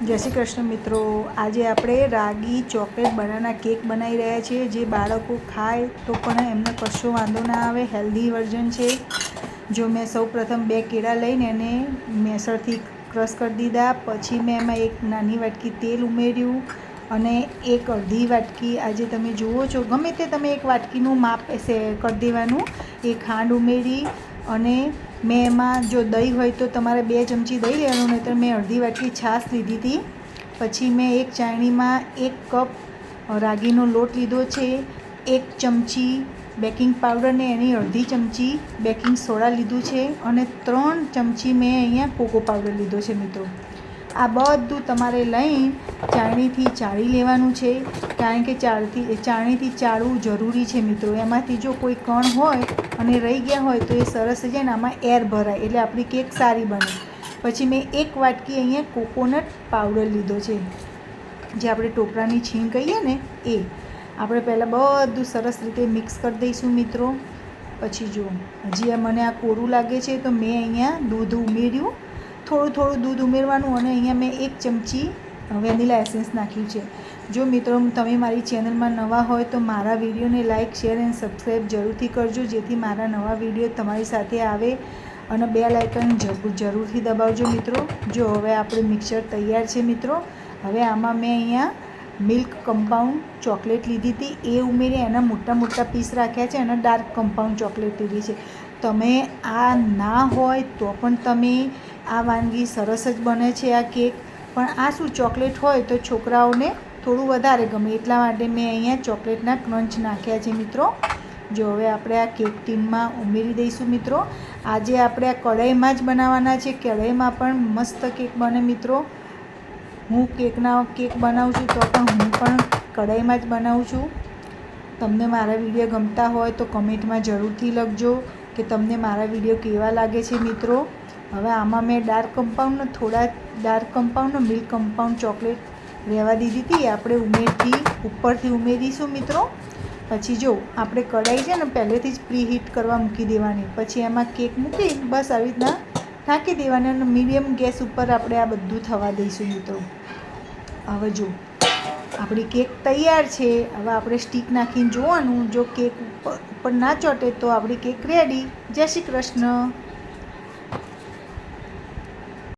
जय श्री कृष्ण मित्रों। आज આપણે રાગી ચોકલેટ બનાના કેક બનાવી રહ્યા છીએ, જે બાળકો ખાય તો પણ એમને કશો વાંધો ના આવે। હેલ્ધી વર્ઝન છે। જો મેં સૌપ્રથમ 2 કેળા લઈને એને મેસરથી ક્રશ કરી દીધા, પછી મેં એમાં એક નાની વાટકી તેલ ઉમેર્યું અને એક અડધી વાટકી, આજે તમે જુઓ છો ગમે તે તમે એક વાટકીનું માપ કરી દેવાનું, એ ખાંડ ઉમેરી અને મેં એમાં જો દહીં હોય તો તમારે 2 ચમચી દહીં લેવાનું, નહીં તો મેં અડધી વાટકી છાશ લીધી હતી। પછી મેં એક ચાળણીમાં 1 કપ રાગીનો લોટ લીધો છે, 1 ચમચી બેકિંગ પાવડર ને એની અડધી ચમચી બેકિંગ સોડા લીધું છે અને 3 ચમચી મેં અહીંયા કોકો પાવડર લીધો છે મિત્રો। આ બધું તમારે લઈ ચાળણીથી ચાળી લેવાનું છે, કારણ કે ચાળણીથી ચાળવું જરૂરી છે મિત્રો। એમાંથી જો કોઈ કણ હોય અને રહી ગયા હોય તો એ સરસ છે ને આમાં એર ભરાય, એટલે આપણી કેક સારી બને। પછી મેં 1 વાટકી અહીંયા કોકોનટ પાવડર લીધો છે, જે આપણે ટોપરાની છીણ કહીએ ને એ। આપણે પહેલાં બધું સરસ રીતે મિક્સ કરી દઈશું મિત્રો। પછી જો હજી મને આ કોરું લાગે છે તો મેં અહીંયા દૂધ ઉમેર્યું, થોડું દૂધ ઉમેરવાનું અને અહીંયા મેં 1 ચમચી વેનીલા એસેન્સ નાખ્યું છે। જો મિત્રો તમે મારી ચેનલમાં નવા હોય તો મારા વિડીયોને લાઇક, શેર એન્ડ સબસ્ક્રાઈબ જરૂરથી કરજો, જેથી મારા નવા વિડીયો તમારી સાથે આવે અને બેલ આઇકન જરૂરથી દબાવજો મિત્રો। જો હવે આપણે મિક્સર તૈયાર છે મિત્રો। હવે આમાં મેં અહીંયા મિલ્ક કમ્પાઉન્ડ ચોકલેટ લીધી હતી, એ ઉમેરી એના મોટા પીસ રાખ્યા છે અને ડાર્ક કમ્પાઉન્ડ ચોકલેટ લીધી છે। તમે આ ના હોય તો પણ તમે આ વાનગી સરસ જ બને છે આ કેક, પણ આ શું ચોકલેટ હોય તો છોકરાઓને થોડું વધારે ગમે, એટલા માટે મેં અહીંયા ચોકલેટના ક્રંચ નાખ્યા છે મિત્રો। જો હવે આપણે આ કેક ટીનમાં ઉમેરી દઈશું મિત્રો। આજે આપણે આ કઢાઈમાં જ બનાવવાના છે, કઢાઈમાં પણ મસ્ત કેક બને મિત્રો। હું કેક બનાવું છું તો પણ હું પણ કઢાઈમાં જ બનાવું છું। તમને મારા વિડીયો ગમતા હોય તો કમેન્ટમાં જરૂરથી લખજો કે તમને મારા વિડીયો કેવા લાગે છે મિત્રો। હવે આમાં મેં dark compound milk compound chocolate રહેવા દીધી હતી, આપણે ઉપરથી ઉમેરીશું મિત્રો। પછી જો આપણે કઢાઈ છે ને પહેલેથી જ પ્રી હીટ કરવા મૂકી દેવાની, પછી એમાં કેક મૂકી બસ આવી રીતના ઢાંકી દેવાની અને મીડિયમ ગેસ ઉપર આપણે આ બધું થવા દઈશું મિત્રો। હવે જો આપણી કેક તૈયાર છે। હવે આપણે સ્ટીક નાખીને જોવાનું, જો કેક ઉપર ના ચોંટે તો આપણી કેક રેડી। જય શ્રી કૃષ્ણ।